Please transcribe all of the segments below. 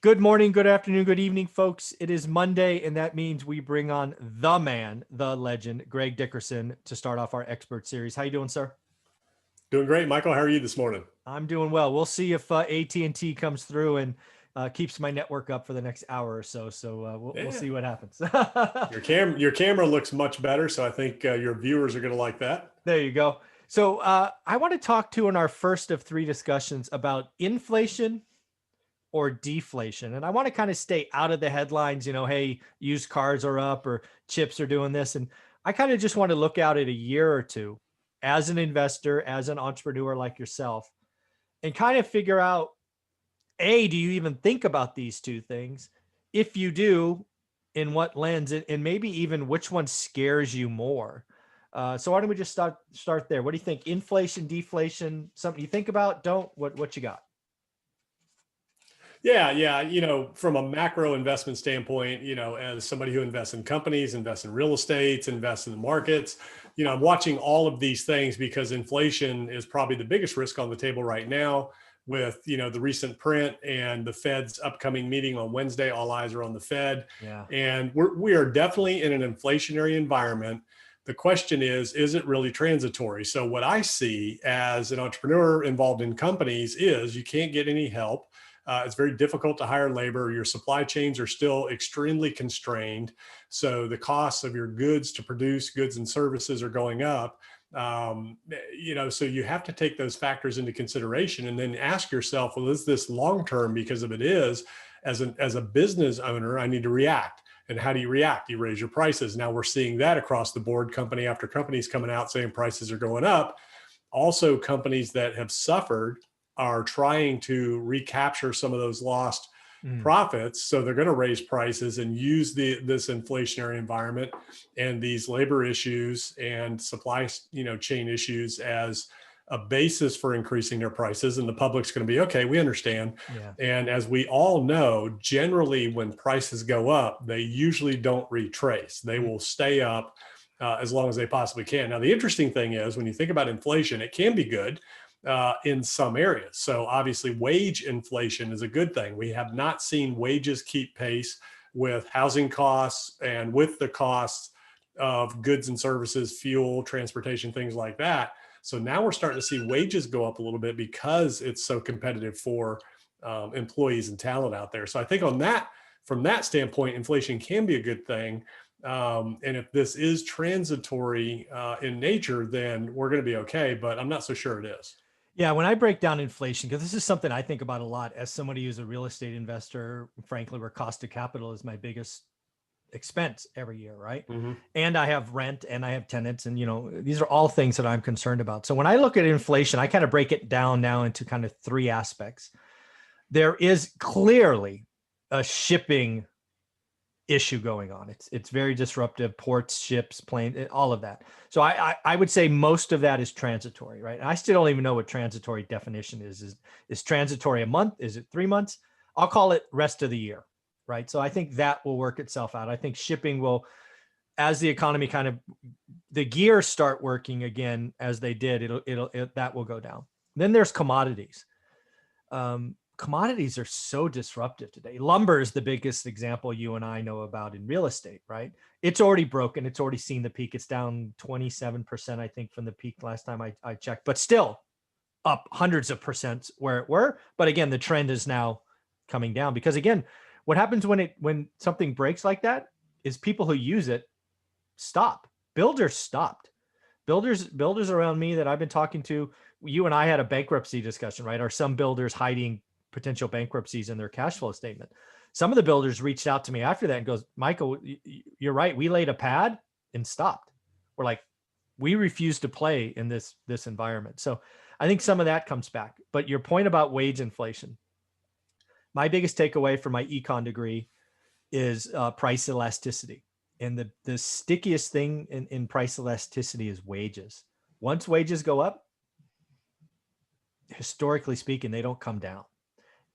Good morning, good afternoon, good evening, folks. It is Monday, and that means we bring on the man, the legend, Greg Dickerson, to start off our expert series. How you doing, sir? Doing great, Michael. How are you this morning? I'm doing well. We'll see if AT&T comes through and keeps my network up for the next hour or so. So we'll Yeah, see what happens. your camera looks much better, so I think your viewers are going to like that. There you go. So I want to talk to in our first of three discussions about inflation or deflation. And I want to kind of stay out of the headlines, hey, used cars are up or chips are doing this. And I kind of just want to look out at a year or two as an investor, as an entrepreneur like yourself, and kind of figure out, A, do you even think about these two things? If you do, in what lens, and maybe even which one scares you more? So why don't we just start there? What do you think? Inflation, deflation, something you think about? Don't. What you got? Yeah. From a macro investment standpoint, as somebody who invests in companies, invests in real estates, invests in the markets, I'm watching all of these things because inflation is probably the biggest risk on the table right now with, the recent print and the Fed's upcoming meeting on Wednesday. All eyes are on the Fed. Yeah. And we are definitely in an inflationary environment. The question is it really transitory? So what I see as an entrepreneur involved in companies is you can't get any help. It's very difficult to hire labor. Your supply chains are still extremely constrained. So the costs of your goods to produce goods and services are going up. So you have to take those factors into consideration and then ask yourself, well, is this long-term? Because if it is, as a business owner, I need to react. And how do you react? You raise your prices. Now we're seeing that across the board, company after company is coming out saying prices are going up. Also, companies that have suffered are trying to recapture some of those lost profits. So they're going to raise prices and use this inflationary environment and these labor issues and supply chain issues as a basis for increasing their prices. And the public's going to be, okay, we understand. Yeah. And as we all know, generally when prices go up, they usually don't retrace. They will stay up as long as they possibly can. Now, the interesting thing is when you think about inflation, it can be good in some areas. So obviously wage inflation is a good thing. We have not seen wages keep pace with housing costs and with the costs of goods and services, fuel, transportation, things like that. So now we're starting to see wages go up a little bit because it's so competitive for employees and talent out there. So I think from that standpoint, inflation can be a good thing. And if this is transitory in nature, then we're going to be okay. But I'm not so sure it is. Yeah, when I break down inflation, because this is something I think about a lot as somebody who's a real estate investor, frankly, where cost of capital is my biggest expense every year, right? Mm-hmm. And I have rent and I have tenants, and these are all things that I'm concerned about. So when I look at inflation, I kind of break it down now into kind of three aspects. There is clearly a shipping issue going on. It's very disruptive. Ports, ships, planes, all of that. So I would say most of that is transitory, right? And I still don't even know what transitory definition is. Is transitory a month? Is it 3 months? I'll call it rest of the year, right? So I think that will work itself out. I think shipping will, as the economy the gears start working again as they did, that will go down. Then there's commodities. Commodities are so disruptive today. Lumber is the biggest example you and I know about in real estate, right? It's already broken. It's already seen the peak. It's down 27%, I think, from the peak last time I checked, but still up hundreds of percents where it were. But again, the trend is now coming down because again, what happens when something breaks like that is people who use it stop. Builders stopped. Builders around me that I've been talking to, you and I had a bankruptcy discussion, right? Are some builders hiding potential bankruptcies in their cash flow statement? Some of the builders reached out to me after that and goes, Michael, you're right. We laid a pad and stopped. We're like, we refuse to play in this environment. So I think some of that comes back. But your point about wage inflation, my biggest takeaway from my econ degree is price elasticity. And the stickiest thing in price elasticity is wages. Once wages go up, historically speaking, they don't come down.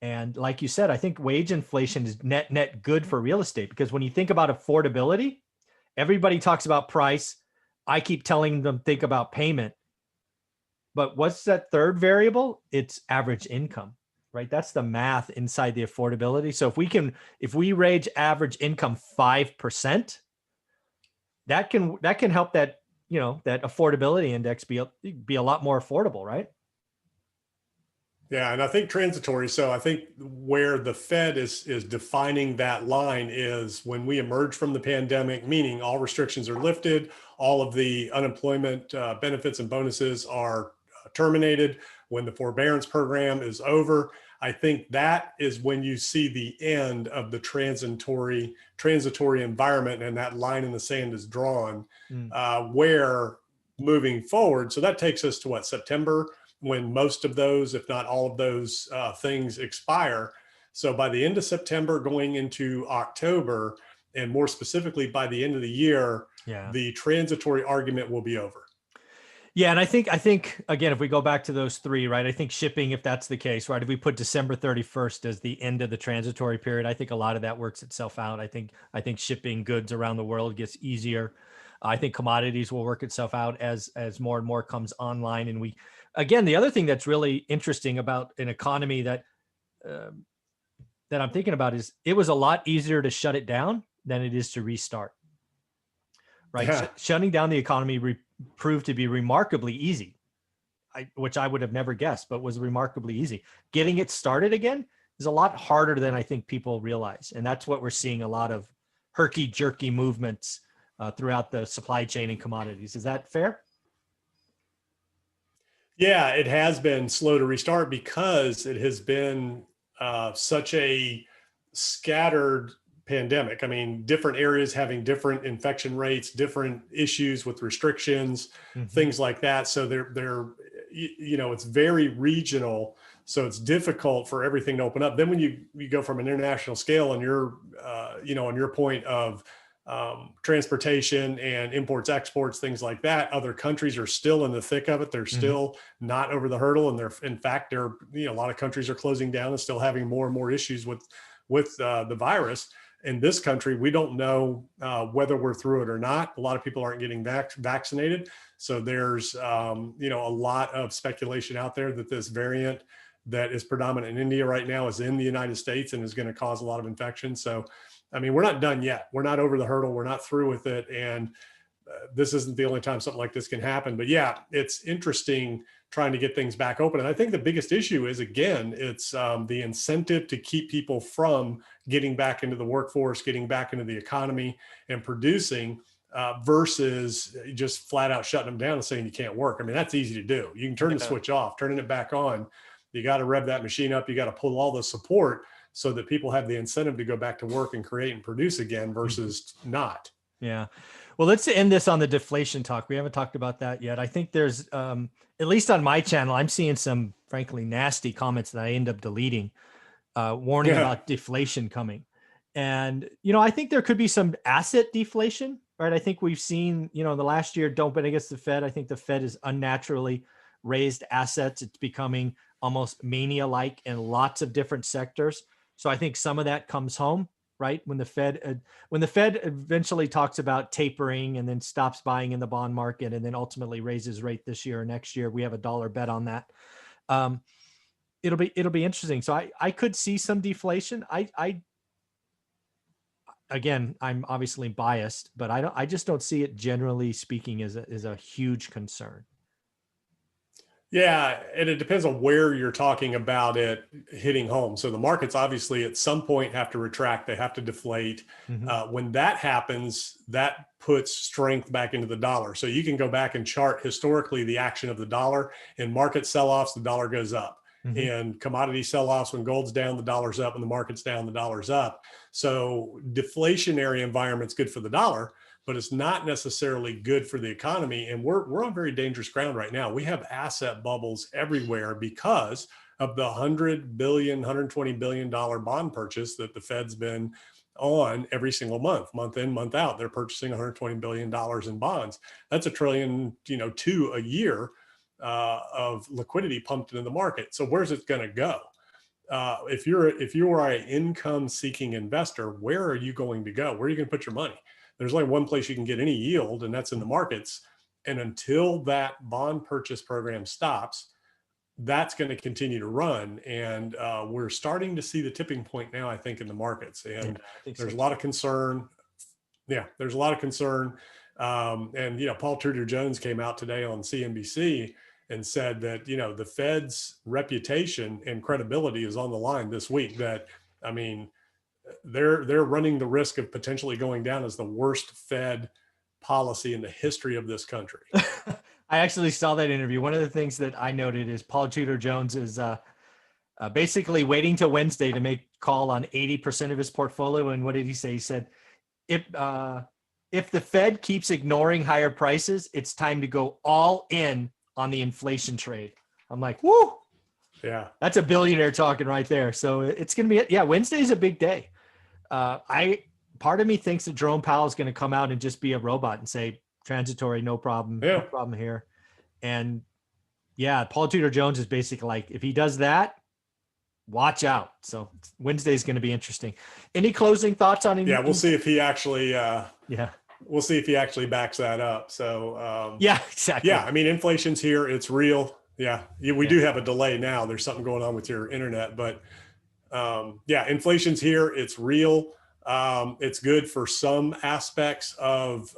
And like you said, I think wage inflation is net good for real estate because when you think about affordability, everybody talks about price. I keep telling them, think about payment. But what's that third variable? It's average income. right? That's the math inside the affordability. So if we raise average income 5%, that can help that, that affordability index be a lot more affordable, right? Yeah, and I think transitory. So I think where the Fed is defining that line is when we emerge from the pandemic, meaning all restrictions are lifted, all of the unemployment benefits and bonuses are terminated, when the forbearance program is over. I think that is when you see the end of the transitory environment, and that line in the sand is drawn. Where moving forward, so that takes us to what, September, when most of those, if not all of those things expire. So by the end of September, going into October, and more specifically by the end of the year, the transitory argument will be over. Yeah, and I think again, if we go back to those three, right? I think shipping, if that's the case, right? If we put December 31st as the end of the transitory period, I think a lot of that works itself out. I think shipping goods around the world gets easier. I think commodities will work itself out as more and more comes online. And again, the other thing that's really interesting about an economy that I'm thinking about is it was a lot easier to shut it down than it is to restart. Right, Yeah. Shutting down the economy proved to be remarkably easy, which I would have never guessed, but was remarkably easy. Getting it started again is a lot harder than I think people realize, and that's what we're seeing, a lot of herky-jerky movements throughout the supply chain and commodities. Is that fair? Yeah, it has been slow to restart because it has been such a scattered pandemic. I mean, different areas having different infection rates, different issues with restrictions, things like that. So they're, it's very regional. So it's difficult for everything to open up. Then when you go from an international scale, and you're, on your point of transportation and imports, exports, things like that, other countries are still in the thick of it. They're still not over the hurdle. And in fact, a lot of countries are closing down and still having more and more issues with the virus. In this country, we don't know whether we're through it or not. A lot of people aren't getting vaccinated. So there's, a lot of speculation out there that this variant that is predominant in India right now is in the United States and is going to cause a lot of infection. So, I mean, we're not done yet. We're not over the hurdle. We're not through with it. And this isn't the only time something like this can happen. But yeah, it's interesting trying to get things back open. And I think the biggest issue is, again, it's the incentive to keep people from getting back into the workforce, getting back into the economy and producing versus just flat out shutting them down and saying you can't work. I mean, that's easy to do. You can turn the switch off, turning it back on. You got to rev that machine up. You got to pull all the support so that people have the incentive to go back to work and create and produce again versus not. Yeah. Well, let's end this on the deflation talk. We haven't talked about that yet. I think there's, at least on my channel, I'm seeing some frankly nasty comments that I end up deleting, warning about deflation coming. And, I think there could be some asset deflation, right? I think we've seen, the last year, don't bet against the Fed. I think the Fed has unnaturally raised assets. It's becoming almost mania-like in lots of different sectors. So I think some of that comes home, right? When the Fed eventually talks about tapering and then stops buying in the bond market and then ultimately raises rate this year or next year, we have a dollar bet on that. It'll be interesting. So I could see some deflation. Again, I'm obviously biased, but I just don't see it, generally speaking, as a huge concern. Yeah, and it depends on where you're talking about it hitting home. So the markets obviously at some point have to retract. They have to deflate. When that happens, that puts strength back into the dollar. So you can go back and chart historically the action of the dollar. In market sell-offs, the dollar goes up. In commodity sell-offs, when gold's down, the dollar's up. When the market's down, the dollar's up. So deflationary environment's good for the dollar, but it's not necessarily good for the economy. And we're on very dangerous ground right now. We have asset bubbles everywhere because of the $100 billion, $120 billion bond purchase that the Fed's been on every single month in, month out. They're purchasing $120 billion in bonds. That's $1 trillion, $2 a year of liquidity pumped into the market. So where's it going to go? If you are an income seeking investor, where are you going to go? Where are you going to put your money? There's only one place you can get any yield, and that's in the markets. And until that bond purchase program stops, that's going to continue to run. And we're starting to see the tipping point now, I think, in the markets. And there's a lot of concern. Yeah, there's a lot of concern. And, Paul Tudor Jones came out today on CNBC and said that, the Fed's reputation and credibility is on the line this week. That, I mean, they're running the risk of potentially going down as the worst Fed policy in the history of this country. I actually saw that interview. One of the things that I noted is Paul Tudor Jones is basically waiting till Wednesday to make call on 80% of his portfolio. And what did he say? He said, if the Fed keeps ignoring higher prices, it's time to go all in on the inflation trade. I'm like, whoo. Yeah. That's a billionaire talking right there. So it's going to be, Wednesday is a big day. Part of me thinks that Jerome Powell is going to come out and just be a robot and say, transitory, no problem, no problem here. And Paul Tudor Jones is basically like, if he does that, watch out. So Wednesday is going to be interesting. Any closing thoughts on him? Yeah, we'll see if he actually, we'll see if he actually backs that up. So, exactly. Yeah, I mean, inflation's here. It's real. We do have a delay now. There's something going on with your internet, but inflation's here. It's real. It's good for some aspects of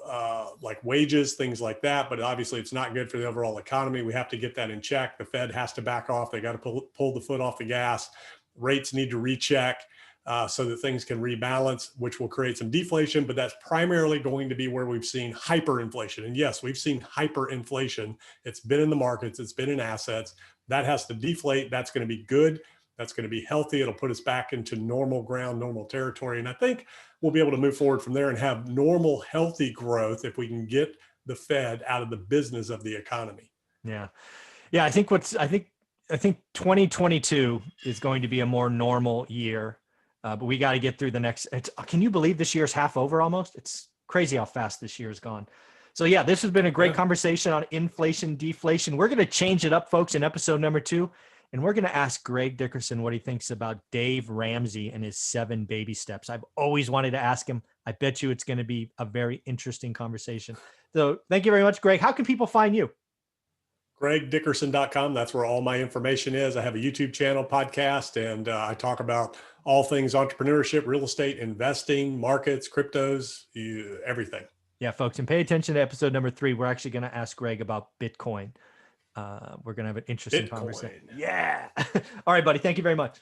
like wages, things like that, but obviously it's not good for the overall economy. We have to get that in check. The Fed has to back off. They got to pull the foot off the gas. Rates need to recheck so that things can rebalance, which will create some deflation, but that's primarily going to be where we've seen hyperinflation. And yes, we've seen hyperinflation. It's been in the markets. It's been in assets. That has to deflate. That's going to be good. That's going to be healthy. It'll put us back into normal ground, normal territory. And I think we'll be able to move forward from there and have normal, healthy growth if we can get the Fed out of the business of the economy. Yeah. I think 2022 is going to be a more normal year, but we got to get through the next. Can you believe this year's half over almost? It's crazy how fast this year has gone. So this has been a great conversation on inflation, deflation. We're going to change it up, folks, in episode number 2. And we're going to ask Greg Dickerson what he thinks about Dave Ramsey and his 7 baby steps. I've always wanted to ask him. I bet you it's going to be a very interesting conversation. So thank you very much, Greg. How can people find you? GregDickerson.com. That's where all my information is. I have a YouTube channel, podcast, and I talk about all things entrepreneurship, real estate, investing, markets, cryptos, everything. Yeah, folks, and pay attention to episode number 3. We're actually going to ask Greg about Bitcoin. We're going to have an interesting conversation. Yeah. All right, buddy. Thank you very much.